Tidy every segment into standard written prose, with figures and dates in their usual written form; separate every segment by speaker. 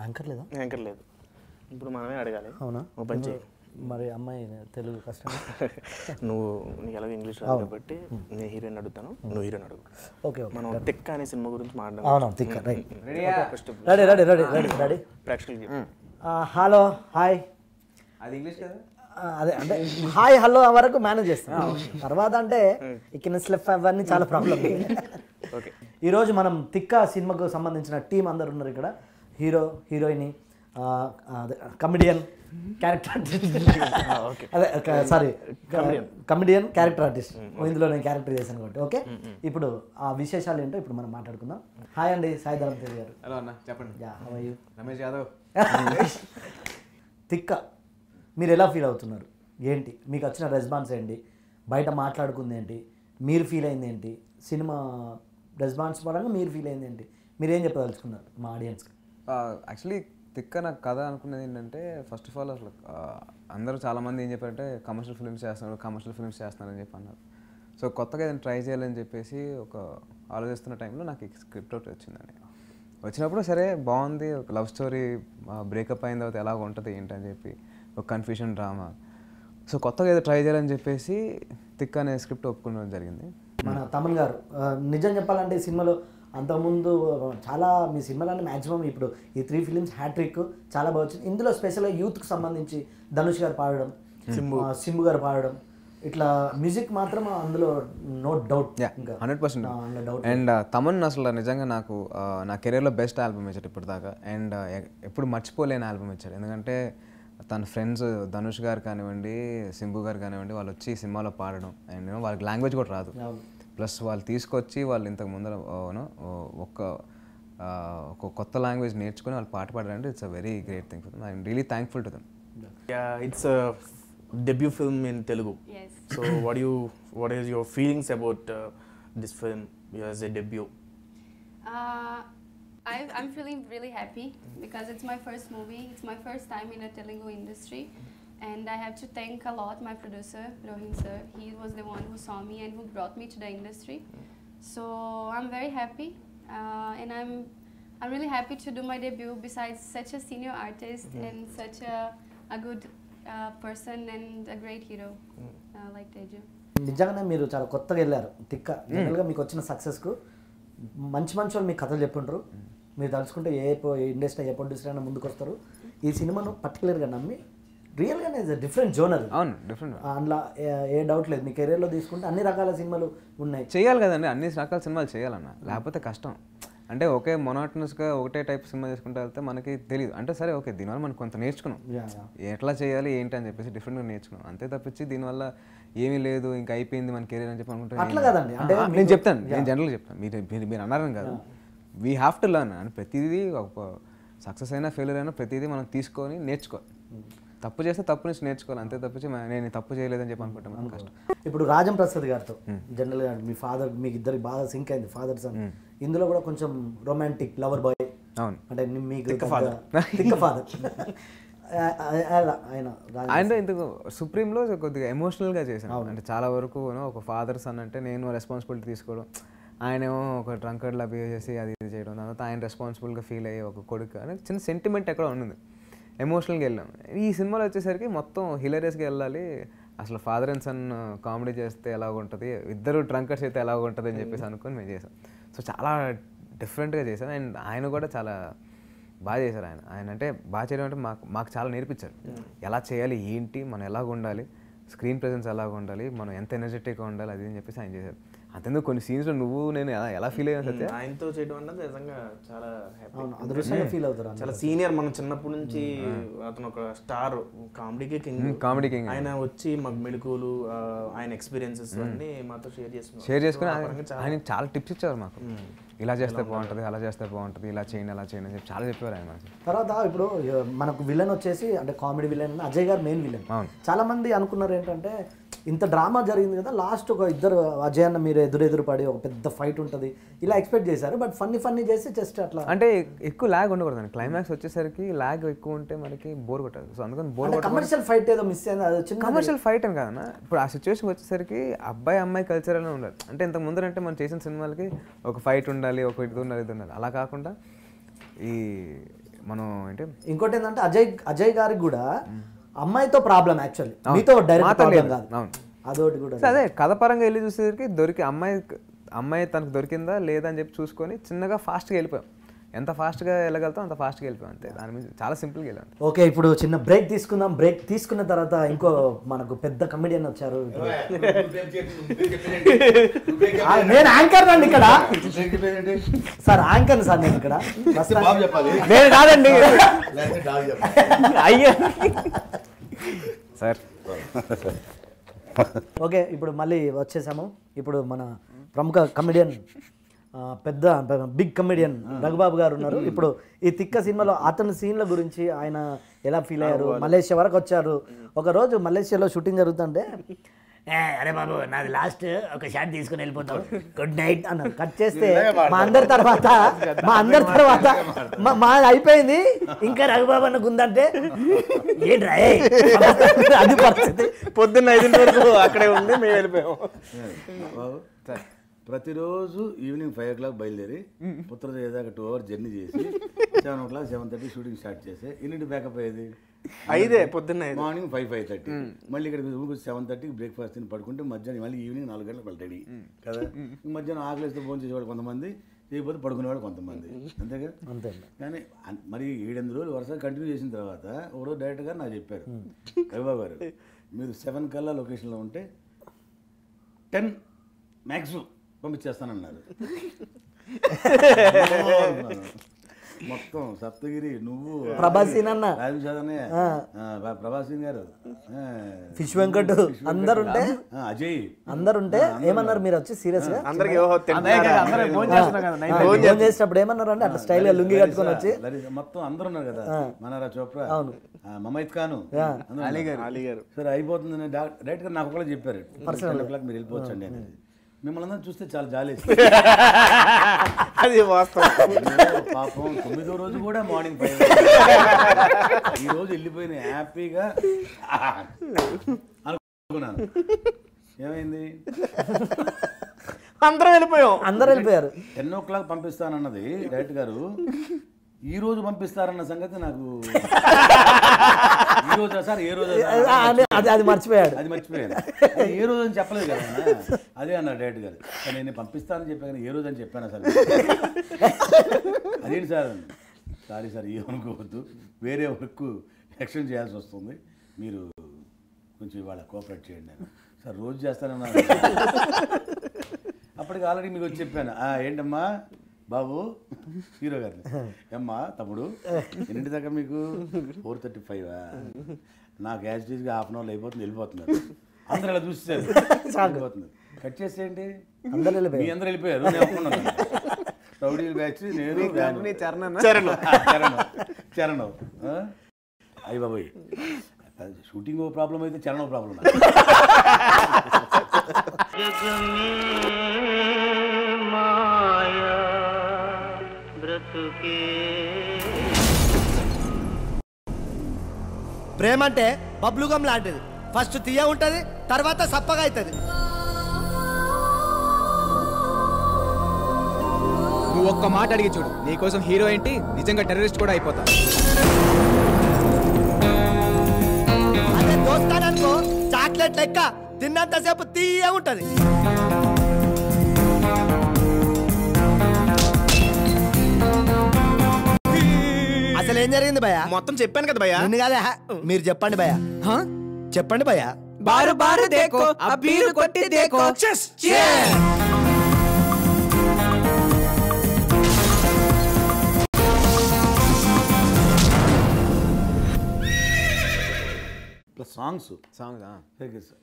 Speaker 1: Anchor లేదా?
Speaker 2: Anchor లేదు. ఇప్పుడు మనమే అడగాలి.
Speaker 1: అవునా?
Speaker 2: ఓ పని చేయి.
Speaker 1: మరి అమ్మాయి తెలుగు కష్టం.
Speaker 2: నీకు ఎలాగో ఇంగ్లీష్ రాదు కాబట్టి నేను హీరోయిన్ అడుగుతాను, నువ్వు హీరోయిన్ అడుగు.
Speaker 1: ఓకే.
Speaker 2: మనం తిక్క అనే సినిమా గురించి మాట్లాడదాం.
Speaker 1: అవునా? తిక్క. రైట్.
Speaker 2: Ready
Speaker 1: ready.
Speaker 2: ప్రేక్షకులకి
Speaker 1: హలో హాయ్.
Speaker 3: అది ఇంగ్లీష్ కదా?
Speaker 1: అదే అంటే హాయ్ హలో వరకు మేనేజ్ చేస్తాం. తర్వాత అంటే ఇక్కడ స్లెఫ్ అవన్నీ చాలా ప్రాబ్లం.
Speaker 2: ఓకే.
Speaker 1: ఈరోజు మనం తిక్క సినిమాకు సంబంధించిన టీం అందరు ఉన్నారు ఇక్కడ. Hero, heroine, comedian, character artist, అదే సారీ కమెడియన్, క్యారెక్టర్ ఆర్టిస్ట్. ఇందులో నేను క్యారెక్టర్ చేశాను కాబట్టి. ఓకే, ఇప్పుడు ఆ విశేషాలు ఏంటో ఇప్పుడు మనం మాట్లాడుకుందాం. హాయ్ అండి, సాయి ధరం తేజ్ గారు.
Speaker 3: హలో అన్న, చెప్పండి.
Speaker 1: How are you?
Speaker 3: Ramesh Yadav.
Speaker 1: Thikka మీరు ఎలా ఫీల్ అవుతున్నారు? ఏంటి మీకు వచ్చిన రెస్పాన్స్ ఏంటి? బయట మాట్లాడుకుంది ఏంటి? మీరు ఫీల్ అయింది ఏంటి? సినిమా రెస్పాన్స్ పరంగా మీరు ఫీల్ అయింది ఏంటి? మీరు ఏం చెప్పదలుచుకున్నారు మా ఆడియన్స్కి?
Speaker 3: యాక్చువల్లీ తిక్క నాకు కథ అనుకున్నది ఏంటంటే, ఫస్ట్ ఆఫ్ ఆల్ అసలు అందరూ చాలామంది ఏం చెప్పారంటే కమర్షియల్ ఫిల్మ్స్ చేస్తున్నారని చెప్పి అన్నారు. సో కొత్తగా ఏదైనా ట్రై చేయాలని చెప్పేసి ఒక ఆలోచిస్తున్న టైంలో నాకు స్క్రిప్ట్ ఒకటి వచ్చిందని. వచ్చినప్పుడు సరే బాగుంది, ఒక లవ్ స్టోరీ, బ్రేకప్ అయిన తర్వాత ఎలాగ ఉంటుంది ఏంటని చెప్పి ఒక కన్ఫ్యూషన్ డ్రామా. సో కొత్తగా ఏదో ట్రై చేయాలని చెప్పేసి తిక్క అనే స్క్రిప్ట్ ఒప్పుకోవడం జరిగింది.
Speaker 1: మన తమన్ గారు నిజం చెప్పాలంటే ఈ సినిమాలో అంతకుముందు చాలా మీ సినిమాలన్నీ మ్యాక్సిమం ఇప్పుడు ఈ 3 ఫిలిమ్స్ హ్యాట్రిక్ చాలా బాగా వచ్చింది. ఇందులో స్పెషల్గా యూత్కి సంబంధించి ధనుష్ గారు పాడడం, సింబు గారు పాడడం, ఇట్లా మ్యూజిక్ మాత్రం అందులో నో డౌట్.
Speaker 3: 100%. అండ్ తమన్ అసలు నిజంగా నాకు నా కెరీర్లో బెస్ట్ ఆల్బమ్ ఇచ్చాడు ఇప్పుడు దాకా. అండ్ ఎప్పుడు మర్చిపోలేని ఆల్బమ్ ఇచ్చాడు. ఎందుకంటే తన ఫ్రెండ్స్ ధనుష్ గారు కానివ్వండి, సింబు గారు కానివ్వండి, వాళ్ళు వచ్చి సినిమాలో పాడడం. అండ్ వాళ్ళకి లాంగ్వేజ్ కూడా రాదు, ప్లస్ వాళ్ళు తీసుకొచ్చి వాళ్ళు ఇంతకు ముందర ఒక కొత్త లాంగ్వేజ్ నేర్చుకుని వాళ్ళు పాట పాడారంటే it's a very great thing for them. I'm really thankful to them.
Speaker 2: It's debut film in Telugu.
Speaker 4: Yes.
Speaker 2: So what is your feelings about this film as a debut?
Speaker 4: I'm feeling really happy because it's my first movie. It's my first time in the Telugu industry, and I have to thank a lot my producer Rohin sir. He was the one who saw me and who brought me to the industry. So I'm very happy, and I'm really happy to do my debut besides such a senior artist and such a good person and a great hero like Teju.
Speaker 1: నిజంగానే మీరు చాలా కొత్తగా వెళ్ళారు తిక్క. జనరల్గా మీకు వచ్చిన సక్సెస్కు మంచి వాళ్ళు మీకు కథలు చెప్పుంటారు. మీరు తలుచుకుంటే ఏ ఇండస్ట్రీ ఏ ప్రొడ్యూసర్ అయినా ముందుకు వస్తారు. ఈ సినిమాను పర్టికులర్గా నమ్మి రియల్గానే డిఫరెంట్ జోనర్.
Speaker 3: అవును, డిఫరెంట్.
Speaker 1: అందులో ఏ డౌట్ లేదు. మీ కెరీర్లో తీసుకుంటే అన్ని రకాల సినిమాలు ఉన్నాయి.
Speaker 3: చేయాలి కదండి, అన్ని రకాల సినిమాలు చేయాలన్న, లేకపోతే కష్టం. అంటే ఒకే మొనాటనస్గా ఒకటే టైప్ సినిమా చేసుకుంటూ వెళ్తే మనకి తెలియదు. అంటే సరే ఓకే, దీనివల్ల మనం కొంత నేర్చుకున్నాం, ఎట్లా చేయాలి ఏంటి అని చెప్పేసి డిఫరెంట్గా నేర్చుకున్నాం. అంతే తప్పించి దీనివల్ల ఏమీ లేదు ఇంకా అయిపోయింది మన కెరీర్ అని చెప్పి అనుకుంటే
Speaker 1: అట్లా కదండి. అంటే
Speaker 3: నేను చెప్తాను, నేను జనరల్గా చెప్తాను, మీరు అన్నారని కాదు, వీ హ్యావ్ టు లర్న్. అని ప్రతిదీ ఒక సక్సెస్ అయినా ఫెయిల్యూర్ అయినా ప్రతిదీ మనం తీసుకొని నేర్చుకోవాలి. తప్పు చేస్తే తప్పు నుంచి నేర్చుకోవాలి. అంతే తప్పించి నేను తప్పు చేయలేదని చెప్పి అనుకుంటాం కష్టం.
Speaker 1: ఇప్పుడు రాజం ప్రసాద్ గారితో జనరల్గా మీ ఫాదర్, మీకు ఇద్దరికి బాగా సింక్ అయింది ఫాదర్ సన్. ఇందులో కూడా కొంచెం రొమాంటిక్ లవర్ బాయ్. అవును, అంటే మీకు తిక్క ఫాదర్
Speaker 3: ఆయన ఇందుకు సుప్రీంలో కొద్దిగా ఎమోషనల్గా చేశాను. అంటే చాలా వరకు ఒక ఫాదర్ సన్ అంటే నేను రెస్పాన్సిబిలిటీ తీసుకోవడం, ఆయనేమో ఒక డ్రంకర్లా బిహేవ్ చేసి అది ఇది చేయడం, తర్వాత ఆయన రెస్పాన్సిబుల్గా ఫీల్ అయ్యే ఒక కొడుకు అని చిన్న సెంటిమెంట్ ఎక్కడ ఉంది. ఎమోషనల్గా వెళ్ళాం. ఈ సినిమాలో వచ్చేసరికి మొత్తం హిలేరియస్గా వెళ్ళాలి. అసలు ఫాదర్ అండ్ సన్ కామెడీ చేస్తే ఎలాగ ఉంటుంది, ఇద్దరు డ్రంకర్స్ అయితే ఎలాగ ఉంటుంది అని చెప్పేసి అనుకుని మేము చేసాం. సో చాలా డిఫరెంట్గా చేశాం. అండ్ ఆయన కూడా చాలా బాగా చేశారు. ఆయన అంటే బాగా చేయడం అంటే మాకు చాలా నేర్పించారు. ఎలా చేయాలి, ఏంటి, మనం ఎలాగ ఉండాలి, స్క్రీన్ ప్రెజెన్స్ ఎలాగ ఉండాలి, మనం ఎంత ఎనర్జెటిక్గా ఉండాలి, అది అని చెప్పేసి ఆయన చేశారు. అంతేందుకు కొన్ని సీన్స్లో నువ్వు నేను ఎలా ఫీల్ అయ్యాను సత్య,
Speaker 2: ఆయనతో చేయడం అన్నది నిజంగా చాలా
Speaker 1: హ్యాపీ ఫీల్ అవుతారు.
Speaker 2: చాలా సీనియర్, మనం చిన్నప్పటి నుంచి అతను ఒక స్టార్, కామెడీ కింగ్. ఆయన వచ్చి మాకు మెళకువలు, ఆయన ఎక్స్పీరియన్సెస్ అన్ని మాతో షేర్ చేసుకుని
Speaker 3: ఆయన చాలా టిప్స్ ఇచ్చారు మాకు. ఇలా చేస్తే బాగుంటుంది, అలా చేస్తే బాగుంటుంది, ఇలా చేయండి అలా చేయండి అని చెప్పి చాలా చెప్పారు ఆయన మనకి.
Speaker 1: తర్వాత ఇప్పుడు మనకు విలన్ వచ్చేసి అంటే కామెడీ విలన్ అజయ్ గారు మెయిన్ విలన్. చాలా మంది అనుకున్నారు ఏంటంటే ఇంత డ్రామా జరిగింది కదా, లాస్ట్ ఒక ఇద్దరు అజయ్ అన్న మీరు ఎదురు పడి ఒక పెద్ద ఫైట్ ఉంటుంది ఇలా ఎక్స్పెక్ట్ చేశారు. బట్ ఫన్నీ చేసి జస్ట్ అట్లా
Speaker 3: అంటే ఎక్కువ ల్యాగ్ ఉండకూడదు. క్లైమాక్స్ వచ్చేసరికి ల్యాగ్ ఎక్కువ ఉంటే మనకి బోర్ కొట్టదు. సో అందుకని బోర్
Speaker 1: కమర్షియల్ ఫైట్ ఏదో మిస్ అయింది. అది చిన్న
Speaker 3: కమర్షియల్ ఫైట్ అని కాదన్నా, ఇప్పుడు ఆ సిచ్యువేషన్ వచ్చేసరికి అబ్బాయి అమ్మాయి కల్చర్ అనే ఉండాలి. అంటే ఇంత ముందరంటే మనం చేసిన సినిమాలకి ఒక ఫైట్ ఉండాలి, ఒక ఇది ఉండాలి, అలా కాకుండా ఈ మనం అంటే
Speaker 1: ఇంకోటి ఏంటంటే అజయ్ గారికి కూడా అమ్మాయితో ప్రాబ్లం యాక్చువల్లీ, మీతో డైరెక్ట్ ప్రాబ్లం కాదు. అదొకటి కూడా.
Speaker 3: అదే కథ పరంగా వెళ్ళి చూసేసరికి అమ్మాయి తనకు దొరికిందా లేదా అని చెప్పి చూసుకొని చిన్నగా ఫాస్ట్గా వెళ్ళిపోయాం. ఎంత ఫాస్ట్గా వెళ్ళగలుగుతాం అంత ఫాస్ట్గా వెళ్ళిపోయాం అంతే. దాని మీద చాలా సింపుల్గా వెళ్ళాం.
Speaker 1: ఓకే, ఇప్పుడు చిన్న బ్రేక్ తీసుకుందాం. బ్రేక్ తీసుకున్న తర్వాత ఇంకో మనకు పెద్ద కమెడియన్ వచ్చారు. నేను యాంకర్ అండి ఇక్కడ సార్, యాంకర్ సార్ నేను ఇక్కడ.
Speaker 3: నేను కాదండి అయ్యా సార్.
Speaker 1: ఓకే, ఇప్పుడు మళ్ళీ వచ్చేసాము. ఇప్పుడు మన ప్రముఖ కమెడియన్, పెద్ద బిగ్ కమెడియన్ రఘుబాబు గారు ఉన్నారు. ఇప్పుడు ఈ తిక్క సినిమాలో అతని సీన్ల గురించి ఆయన ఎలా ఫీల్ అయ్యారు. మలేషియా వరకు వచ్చారు. ఒకరోజు మలేషియాలో షూటింగ్ జరుగుతుంటే, అరే బాబు నాది లాస్ట్ ఒక షాట్ తీసుకుని వెళ్ళిపోతాం, గుడ్ నైట్ అన్నారు. కట్ చేస్తే మా అందరి తర్వాత మా అయిపోయింది, ఇంకా రఘుబాబు అన్న గుందంటే ఏంట్రా అది పరిస్థితి.
Speaker 2: పొద్దున్న 5 వరకు అక్కడే ఉండి మేము వెళ్ళిపోయాము.
Speaker 5: ప్రతిరోజు ఈవినింగ్ 5 o'clock బయలుదేరి పుత్రదేవి దాకా 2 hours జర్నీ చేసి 7 o'clock 7:30 షూటింగ్ స్టార్ట్ చేసి ఇన్నింటి బ్యాకప్ అయ్యేది
Speaker 2: 5 పొద్దున్న
Speaker 5: మార్నింగ్ 5:30 మళ్ళీ ఇక్కడ 7:30 బ్రేక్ఫాస్ట్ తిని పడుకుంటే మధ్యాహ్నం మళ్ళీ ఈవినింగ్ 4 గంటలకు మళ్ళీ రెడీ కదా. మధ్యాహ్నం ఆకలిస్తే ఫోన్ చేసేవాడు కొంతమంది, చేయకపోతే పడుకునేవాడు కొంతమంది, అంతేగా.
Speaker 1: అంతే.
Speaker 5: కానీ మరి 7-8 రోజులు వరుసగా కంటిన్యూ చేసిన తర్వాత ఒకరోజు డైరెక్టర్ గారు నాకు చెప్పారు, రఘుబాబు గారు మీరు 7 కల్లా లొకేషన్లో ఉంటే 10 మ్యాక్సిమం పంపించేస్తానన్నారు. మొత్తం సప్తగిరి, నువ్వు,
Speaker 1: ప్రభాసీన్ అన్న,
Speaker 5: ప్రభాసీన్ గారు,
Speaker 1: ఫిష్ వెంకట్ అందరుంటే,
Speaker 5: అజయ్
Speaker 1: అందరుంటే ఏమన్నారు మీరు వచ్చి సీరియస్ గా
Speaker 2: అందరికి
Speaker 1: ఫోన్ చేసినప్పుడు ఏమన్నారు అంటే అట్లా స్టైల్ గా లుంగి కట్టుకొని వచ్చి
Speaker 5: మొత్తం అందరు ఉన్నారు కదా, మనారా చోప్రా, మమైత్ ఖాన్,
Speaker 2: అలీ గారు.
Speaker 5: సరే అయిపోతుంది డైరెక్ట్ గా నాకు ఒకళ్ళు చెప్పారు 10 o'clock మీరు వెళ్ళిపోవచ్చండి అనేది. మిమ్మల్ని అందరూ చూస్తే చాలా జాలి,
Speaker 2: అది వాస్తవం.
Speaker 5: పాపం 9వ రోజు కూడా మార్నింగ్ 5 ఈ రోజు వెళ్ళిపోయిన హ్యాపీగా అనుకున్నాను. ఏమైంది,
Speaker 2: అందరూ
Speaker 1: వెళ్ళిపోయారు.
Speaker 5: 10 o'clock పంపిస్తానన్నది డైరెక్టర్ గారు ఈ రోజు పంపిస్తారన్న సంగతి నాకు ఈ రోజు సార్ ఏ రోజు
Speaker 1: అది మర్చిపోయాడు,
Speaker 5: అది మర్చిపోయాను. ఏ రోజు అని చెప్పలేదు కదా, అదే అన్నాడు డైరెక్టర్ గారు. నేను పంపిస్తానని చెప్పాను, ఏ రోజు అని చెప్పాను సార్. అదేంటి సార్, సారీ సార్ ఏమనుకోవద్దు, వేరే వర్క్ ఎక్స్టెండ్ చేయాల్సి వస్తుంది, మీరు కొంచెం ఇవాళ కోఆపరేట్ చేయండి. నేను సార్ రోజు చేస్తానన్నా. అప్పటికి ఆల్రెడీ మీకు వచ్చి చెప్పాను, ఏంటమ్మా బాబు హీరో గారిని, ఏమ్మా తమ్ముడు ఎన్నింటి దాకా మీకు 4:35 నాకు యాజిటీస్గా 1/2 hour అయిపోతుంది, వెళ్ళిపోతున్నారు. అందరూ అలా చూసేసారు, వెళ్ళిపోతుంది. కట్ చేసేయండి, మీ అందరూ వెళ్ళిపోయారు. నేను ఒప్పుకున్నాను, రౌడీ బ్యాచ్, నేను చరణ్. అయ్యి బాబోయ్, షూటింగ్ ప్రాబ్లం అయితే చరణ్ ప్రాబ్లం.
Speaker 1: ప్రేమ అంటే బబ్లుగం లాంటిది, ఫస్ట్ తీయ ఉంటుంది, తర్వాత సప్పగా అవుతుంది.
Speaker 6: నువ్వు ఒక్క మాట అడిగి చూడు, నీకోసం హీరో ఏంటి నిజంగా టెర్రరిస్ట్ కూడా అయిపోతా.
Speaker 1: అదే దోస్తాననుకో చాక్లెట్ లెక్క తిన్నంతసేపు తీయ ఉంటుంది. అసలు ఏం జరిగింది భయ?
Speaker 2: మొత్తం చెప్పాను కదా భయ్యా.
Speaker 1: నిన్ను కాదా, మీరు చెప్పండి భయ, చెప్పండి భయ.
Speaker 6: బారు బారు దేకో అబ్బీరు కొట్టి దేకో.
Speaker 5: ప్లస్ సాంగ్స్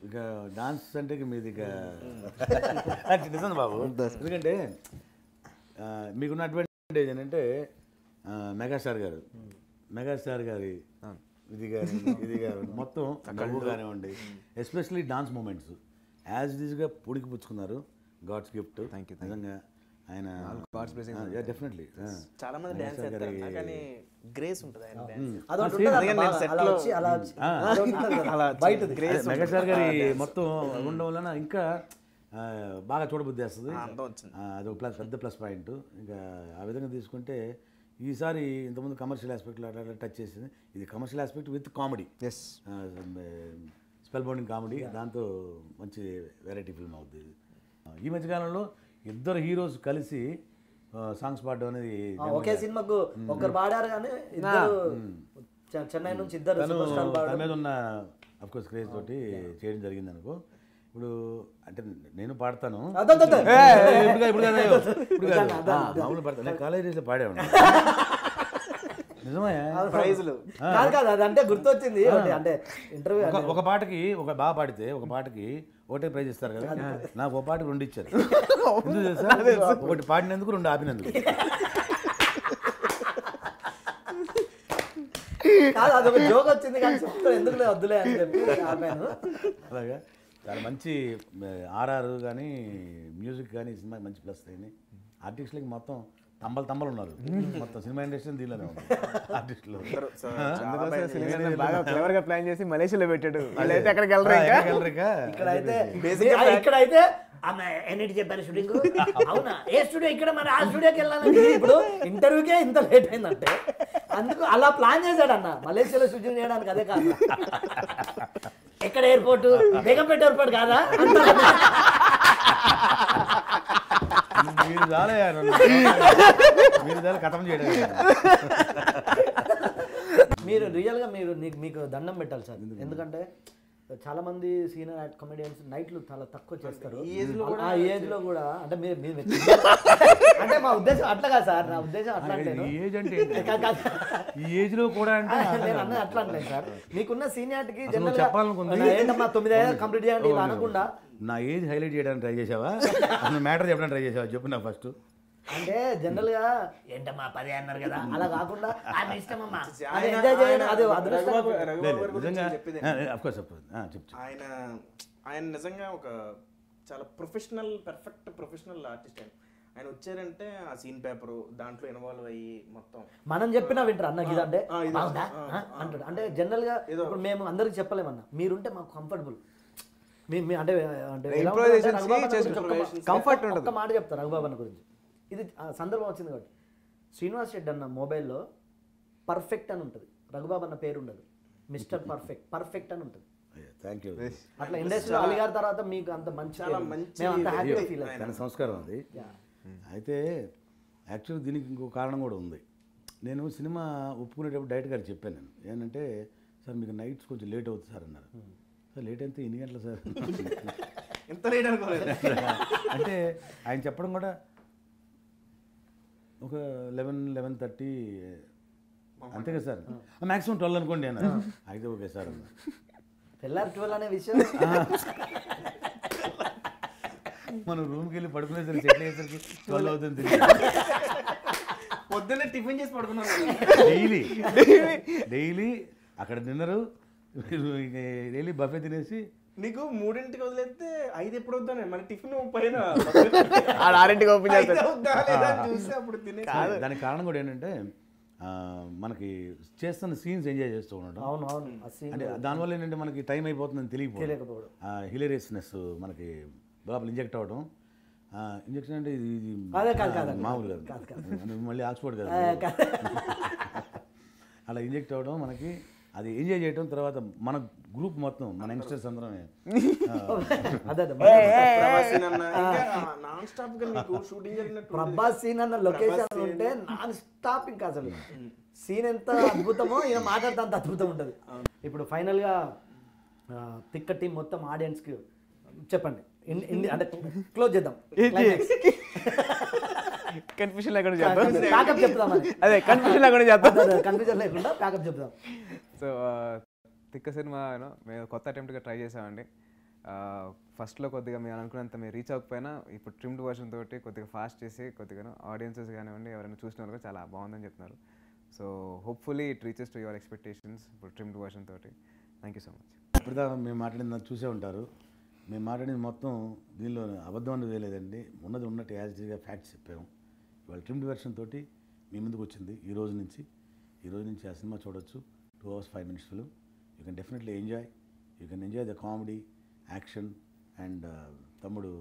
Speaker 5: ఇక డాన్స్ అంటే మీది ఇక నిజం బాబు. ఎందుకంటే మీకున్న అడ్వాంటేజ్ ఏంటంటే మెగాస్టార్ గారి ఇది గారు మొత్తం నవ్వు కానివ్వండి, especially dance moments as it ఈస్గా పొడికి పుచ్చుకున్నారు. God's gift. Thank you. నిజంగా ఆయన డెఫినెట్లీ
Speaker 2: చాలా మంది డాన్స్ చేస్తారు కానీ గ్రేస్ ఉంటుంది ఆయన డాన్స్.
Speaker 5: మెగాస్టార్ గారి మొత్తం ఉండడం వలన ఇంకా బాగా చూడబుద్ధి వేస్తుంది. అది ఒక పెద్ద ప్లస్ పాయింట్. ఇంకా ఆ విధంగా తీసుకుంటే ఈసారి ఇంతకుముందు కమర్షియల్ ఆస్పెక్ట్లో అట్లా టచ్ చేసింది, ఇది commercial aspect with comedy,
Speaker 3: as
Speaker 5: spell bounding comedy, దాంతో మంచి వెరైటీ ఫిల్మ్ అవుతుంది. ఈ మధ్యకాలంలో ఇద్దరు హీరోస్ కలిసి సాంగ్స్ పాడడం అనేది
Speaker 1: ఒకే సినిమాకు ఒకరు పాడారు కానీ ఇద్దరు చెన్నై నుంచి ఇద్దరు సూపర్ స్టార్
Speaker 5: తన మీద ఉన్న అఫ్కోర్స్ క్రేజ్ తోటి చేయడం జరిగింది అనుకో. ఇప్పుడు అంటే నేను పాడతాను, మామూలు పాడతాను, నేను కాలేజ్ డేస్లో పాడేవాడిని. నిజమే,
Speaker 2: ప్రైజ్లు
Speaker 1: కాదు కాదు అది అంటే గుర్తొచ్చింది అంటే ఇంటర్వ్యూ
Speaker 5: ఒక పాటకి ఒక బాగా పాడితే ఒక పాటకి ఒకటే ప్రైజ్ ఇస్తారు కదా, నాకు ఒక పాటకి 2 ఇచ్చారు. ఎందుకు తెలుసా? ఒకటి పాడినందుకు 2 ఆపినందుకు.
Speaker 1: కాదు అదొక జోక్ వచ్చింది కానీ చెప్తాను ఎందుకులే వద్దులే అని చెప్పి ఆపాను.
Speaker 5: అలాగా చాలా మంచి ఆర్ఆర్ కానీ మ్యూజిక్ కానీ సినిమాకి మంచి ప్లస్ అయింది. ఆర్టిస్టులకి మొత్తం తంబలు ఉన్నారు, మొత్తం సినిమా ఇండస్ట్రీ దీనిలోనే ఉంది ఆర్టిస్టులు.
Speaker 3: బాగా క్లవర్ గా ప్లాన్ చేసి మలేషియాలో పెట్టాడు. వాళ్ళైతే ఎక్కడికి వెళ్ళరు.
Speaker 1: ఇక్కడైతే ఆమె ఎన్నిటి చెప్పారు షూటింగ్, అవునా ఏ స్టూడియో ఇక్కడ మరి ఆ స్టూడియోకి వెళ్ళాలని. ఇప్పుడు ఇంటర్వ్యూకే ఇంత లేట్ అయిందంటే అందుకు అలా ప్లాన్ చేశాడు అన్న. మలేషియాలో షూటింగ్ చేయడానికి అదే కాదు, ఎక్కడ ఎయిర్పోర్ట్, బేగంపేట ఎయిర్పోర్ట్ కాదా
Speaker 5: మీరు చాలా మీరు చాలా కథం చేయడం.
Speaker 1: మీరు రియల్గా మీరు మీకు దండం పెట్టాలి సార్. ఎందుకంటే చాలా మంది సీనియర్ కామెడియన్స్ నైట్లు చాలా తక్కువ చేస్తారు. ఆ ఏజ్ లో కూడా అంటే మీరు అంటే మా ఉద్దేశం అట్లా కాదు సార్, నా ఉద్దేశం అట్లా అంటే
Speaker 5: ఈ ఏజ్ లో కూడా
Speaker 1: నేను అన్నది అట్లా అంటే సార్ మీకున్న సీనియారిటీకి ఏంటమ్మా 9 ఏళ్ళు కంప్లీట్ చేయండి ఇలా అనకుండా.
Speaker 5: నా ఏజ్ హైలైట్ చేయడానికి ట్రై చేసావా, మ్యాటర్ చెప్పడానికి ట్రై చేసావా చెప్పు నా ఫస్ట్.
Speaker 1: అంటే జనరల్ గా ఏంటమ్మా 10 అన్నారు కదా అలా కాకుండా ఆయన ఇష్టమమ్మా అది ఎంజాయ్ చేయండి. అది
Speaker 2: ఆయన నిజంగా ఒక చాలా పర్ఫెక్ట్ ప్రొఫెషనల్ ఆర్టిస్ట్. ఆయన వచ్చారంటే ఆ సీన్ పేపర్ దాంట్లో ఇన్వాల్వ్ అయ్యి మొత్తం
Speaker 1: మనం చెప్పినా వింటారు అన్న ఇది అంటే అంటాడు. అంటే జనరల్ గా ఇప్పుడు మేము అందరికి చెప్పలేమన్నా, మీరుంటే మాకు కంఫర్టబుల్. అంటే కంఫర్ట్ ఒక్క మాట చెప్తారు రఘుబాబు అన్న గురించి. ఇది సందర్భం వచ్చింది కాబట్టి శ్రీనివాస్ రెడ్డి అన్న మొబైల్లో పర్ఫెక్ట్ అని ఉంటుంది, రఘుబాబు అన్న పేరు ఉండదు, మిస్టర్ పర్ఫెక్ట్ అని ఉంటుంది.
Speaker 5: Thank you.
Speaker 1: అట్లా ఇండస్ట్రీలో అలిగారి తర్వాత మీకు అంత మంచి ఫీల్
Speaker 5: అవుతుంది సంస్కారం అది. అయితే యాక్చువల్లీ దీనికి ఇంకో కారణం కూడా ఉంది. నేను సినిమా ఒప్పుకునేటప్పుడు డైరెక్ట్ గారు చెప్పాను, నేను ఏంటంటే సార్ మీకు నైట్స్ కొంచెం లేట్ అవుతుంది సార్ అన్నారు. సార్ లేట్ అయితే 8 గంటలు సార్,
Speaker 2: ఎంత లేట్ అనుకోలేదు.
Speaker 5: అంటే ఆయన చెప్పడం కూడా ఒక 11-11:30 అంతే కదా సార్, మ్యాక్సిమం 12 అనుకోండి అన్న. అయితే ఓకే సార్ అన్న.
Speaker 1: తెల్లారి 12 అనే విషయం
Speaker 5: మనం రూమ్కి వెళ్ళి పడుకునేసరికి సెటిల్ అయ్యేసరికి 12 అవుతుంది.
Speaker 2: పొద్దున్నే టిఫిన్ చేసి పడుకున్నాను
Speaker 5: డైలీ అక్కడ తిన్నరు, డైలీ బఫే తినేసి
Speaker 2: నీకు 3ంటికి వదిలేస్తే 5 ఎప్పుడు వద్దానే మన టిఫిన్ పైన
Speaker 3: 6ంటికి ఓపెన్ చేస్తారు.
Speaker 5: దానికి కారణం కూడా ఏంటంటే మనకి చేస్తున్న సీన్స్ ఎంజాయ్ చేస్తూ ఉండడం.
Speaker 1: అవును
Speaker 5: అంటే దానివల్ల ఏంటంటే మనకి టైం అయిపోతుందని తెలియకపోవడం, హిలేరియస్నెస్ మనకి లోపల ఇంజెక్ట్ అవ్వడం. ఇంజెక్షన్ అంటే ఇది మామూలు కాదు, మళ్ళీ ఆక్స్ఫోర్డ్ కదా, అలా ఇంజెక్ట్ అవ్వడం మనకి అది ఎంజాయ్ చేయడం. తర్వాత మన గ్రూప్ మొత్తం మన యంగ్స్టర్స్ అందరమే
Speaker 1: ప్రభాస్ సీన్ అన్న లొకేషన్ ఉంటే నాన్ స్టాప్. ఇంకా అసలు సీన్ ఎంత అద్భుతమో ఈయన మాట్లాడితే అంత అద్భుతం ఉంటుంది. ఇప్పుడు ఫైనల్గా తిక్క టీం మొత్తం ఆడియన్స్కి చెప్పండి, అంటే క్లోజ్ చేద్దాం,
Speaker 3: కన్ఫ్యూజన్ లేకుండా చేద్దాం,
Speaker 1: ప్యాకప్ చెప్తామని.
Speaker 3: అదే కన్ఫ్యూజన్ లేకుండా చేద్దాం,
Speaker 1: కన్ఫ్యూజన్ లేకుండా ప్యాకప్ చెప్తాం.
Speaker 3: సో తిక్క సినిమా మేము కొత్త అటెంప్ట్గా ట్రై చేసామండి. ఫస్ట్లో కొద్దిగా మేము అనుకున్నంత మేము రీచ్ అవ్వకపోయినా ఇప్పుడు ట్రిమ్డ్ వర్షన్ తోటి కొద్దిగా ఫాస్ట్ చేసి కొద్దిగా ఆడియన్సెస్ కానివ్వండి ఎవరైనా చూసిన వాళ్ళు చాలా బాగుందని చెప్తున్నారు. So hopefully it reaches to your expectations ఇప్పుడు ట్రిమ్డ్ వర్షన్ తోటి. Thank you so much.
Speaker 5: ఇప్పుడు మేము మాట్లాడింది చూసే ఉంటారు, మేము మాట్లాడింది మొత్తం దీనిలో అబద్ధం అనేది లేదండి, ఉన్నది ఉన్నట్టు యాజిటీగా ఫ్యాక్ట్స్ చెప్పాము. ఇవాళ ట్రిమ్డ్ వెర్షన్ తోటి మీ ముందుకు వచ్చింది. ఈ రోజు నుంచి ఆ సినిమా చూడొచ్చు. 2 hours 5 minutes film. You can definitely enjoy the comedy, action and తమ్ముడు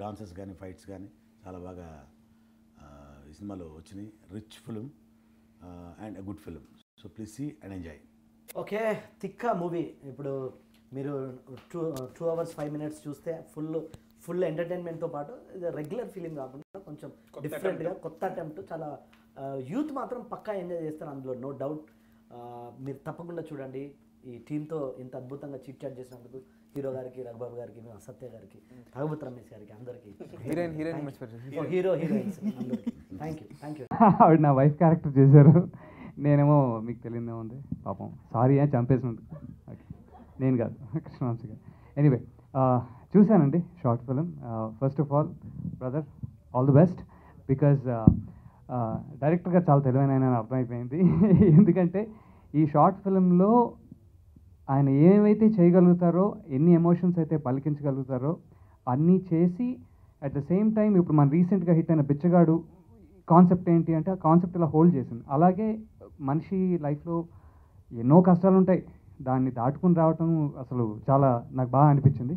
Speaker 5: డాన్సెస్ కానీ ఫైట్స్ కానీ చాలా బాగా ఈ సినిమాలో వచ్చినాయి. Rich film and a good film. So please see and enjoy.
Speaker 1: Okay, Thikka movie ఇప్పుడు మీరు 2 hours 5 minutes చూస్తే ఫుల్ ఎంటర్టైన్మెంట్తో పాటు ఇది రెగ్యులర్ ఫిలిం కాకుండా కొంచెం డిఫరెంట్గా కొత్త అటెంప్ట్, చాలా యూత్ మాత్రం పక్కా ఎంజాయ్ చేస్తారు అందులో, నో డౌట్. మీరు తప్పకుండా చూడండి. ఈ టీంతో ఇంత అద్భుతంగా చిట్ చాట్ చేసినందుకు హీరో గారికి, రఘుబాబు గారికి, సత్య గారికి, రఘుపతి రమేష్ గారికి, అందరికీ హీరోయిన్స్ అందరికీ థ్యాంక్ యూ.
Speaker 7: ఆవిడ నా వైఫ్ క్యారెక్టర్ చేశారు, నేనేమో మీకు తెలియదే ఉంది పాపం, సారీ చంపేసినందుకు. ఓకే, నేను కాదు, కృష్ణవంశీ గారు. ఎనీవే చూశానండి short film. First of all brother, all the best. Because డైరెక్టర్గా చాలా తెలివైన ఆయన అర్థమైపోయింది. ఎందుకంటే ఈ షార్ట్ ఫిలింలో ఆయన ఏమైతే చేయగలుగుతారో, ఎన్ని ఎమోషన్స్ అయితే పలికించగలుగుతారో అన్నీ చేసి, అట్ ద సేమ్ టైం ఇప్పుడు మన రీసెంట్గా హిట్ అయిన బిచ్చగాడు కాన్సెప్ట్ ఏంటి అంటే ఆ కాన్సెప్ట్ ఇలా హోల్డ్ చేసింది. అలాగే మనిషి లైఫ్లో ఎన్నో కష్టాలు ఉంటాయి, దాన్ని దాటుకుని రావటం అసలు చాలా నాకు బాగా అనిపించింది.